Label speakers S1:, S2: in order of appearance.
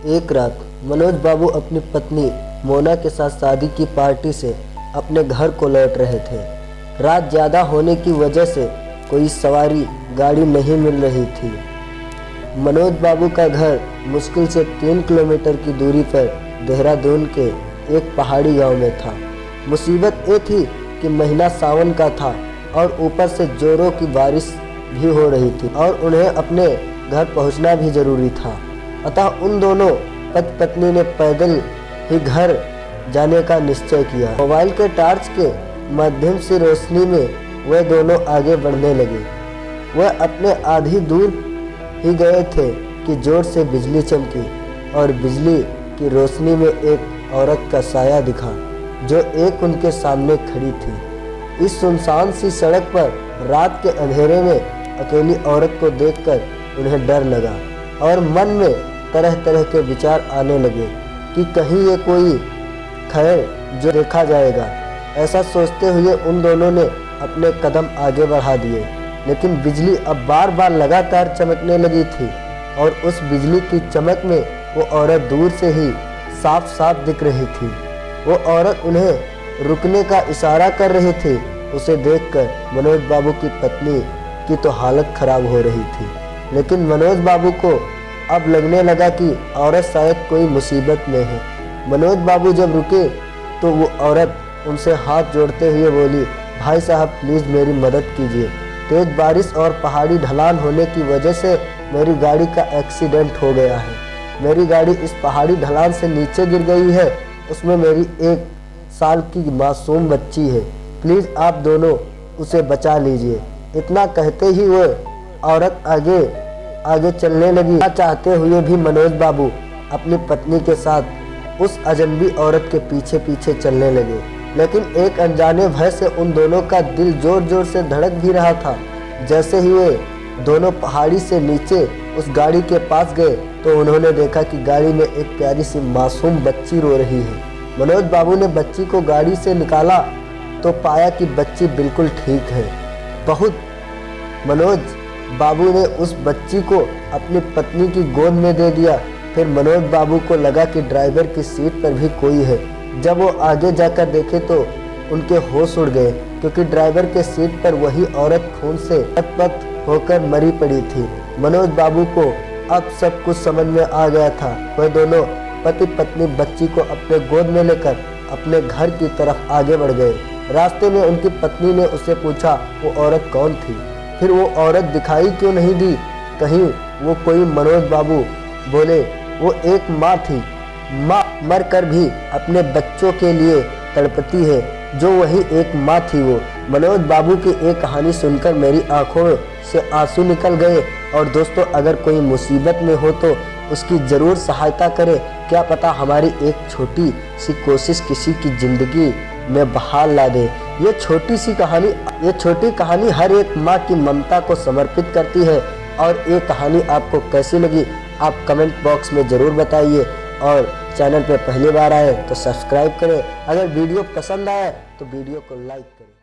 S1: एक रात मनोज बाबू अपनी पत्नी मोना के साथ शादी की पार्टी से अपने घर को लौट रहे थे। रात ज़्यादा होने की वजह से कोई सवारी गाड़ी नहीं मिल रही थी। मनोज बाबू का घर मुश्किल से 3 किलोमीटर की दूरी पर देहरादून के एक पहाड़ी गांव में था। मुसीबत ये थी कि महीना सावन का था और ऊपर से जोरों की बारिश भी हो रही थी और उन्हें अपने घर पहुंचना भी ज़रूरी था। अतः उन दोनों पति पत्नी ने पैदल ही घर जाने का निश्चय किया। मोबाइल के टॉर्च के माध्यम से रोशनी में वह दोनों आगे बढ़ने लगे। वह अपने आधी दूर ही गए थे कि जोर से बिजली चमकी और बिजली की रोशनी में एक औरत का साया दिखा जो एक उनके सामने खड़ी थी। इस सुनसान सी सड़क पर रात के अंधेरे में अकेली औरत को देखकर उन्हें डर लगा और मन में तरह तरह के विचार आने लगे कि कहीं ये कोई खैर जो देखा जाएगा। ऐसा सोचते हुए उन दोनों ने अपने कदम आगे बढ़ा दिए, लेकिन बिजली अब बार बार लगातार चमकने लगी थी और उस बिजली की चमक में वो औरत दूर से ही साफ साफ दिख रही थी। वो औरत उन्हें रुकने का इशारा कर रही थी। उसे देखकर मनोज बाबू की पत्नी की तो हालत खराब हो रही थी, लेकिन मनोज बाबू को अब लगने लगा कि औरत शायद कोई मुसीबत में है। मनोज बाबू जब रुके तो वो औरत उनसे हाथ जोड़ते हुए बोली, भाई साहब प्लीज़ मेरी मदद कीजिए। तेज़ बारिश और पहाड़ी ढलान होने की वजह से मेरी गाड़ी का एक्सीडेंट हो गया है। मेरी गाड़ी इस पहाड़ी ढलान से नीचे गिर गई है। उसमें मेरी 1 साल की मासूम बच्ची है। प्लीज़ आप दोनों उसे बचा लीजिए। इतना कहते ही वो औरत आगे चलने लगी। चाहते हुए भी मनोज बाबू अपनी पत्नी के साथ उस अजनबी औरत के पीछे पीछे चलने लगे, लेकिन एक अनजाने भय से उन दोनों का दिल जोर जोर से धड़क भी रहा था। जैसे ही वे दोनों पहाड़ी से नीचे उस गाड़ी के पास गए तो उन्होंने देखा कि गाड़ी में एक प्यारी सी मासूम बच्ची रो रही है। मनोज बाबू ने बच्ची को गाड़ी से निकाला तो पाया कि बच्ची बिल्कुल ठीक है। मनोज बाबू ने उस बच्ची को अपनी पत्नी की गोद में दे दिया। फिर मनोज बाबू को लगा कि ड्राइवर की सीट पर भी कोई है। जब वो आगे जाकर देखे तो उनके होश उड़ गए, क्योंकि ड्राइवर के सीट पर वही औरत खून से लथपथ होकर मरी पड़ी थी। मनोज बाबू को अब सब कुछ समझ में आ गया था। वह दोनों पति पत्नी बच्ची को अपने गोद में लेकर अपने घर की तरफ आगे बढ़ गए। रास्ते में उनकी पत्नी ने उससे पूछा वो औरत कौन थी, फिर वो औरत दिखाई क्यों नहीं दी, कहीं वो कोई। मनोज बाबू बोले वो एक माँ थी। माँ मर कर भी अपने बच्चों के लिए तड़पती है, जो वही एक माँ थी वो। मनोज बाबू की एक कहानी सुनकर मेरी आंखों से आंसू निकल गए। और दोस्तों, अगर कोई मुसीबत में हो तो उसकी ज़रूर सहायता करें। क्या पता हमारी एक छोटी सी कोशिश किसी की ज़िंदगी में बहार ला दे। ये छोटी कहानी हर एक माँ की ममता को समर्पित करती है। और ये कहानी आपको कैसी लगी आप कमेंट बॉक्स में ज़रूर बताइए। और चैनल पे पहली बार आए तो सब्सक्राइब करें। अगर वीडियो पसंद आए तो वीडियो को लाइक करें।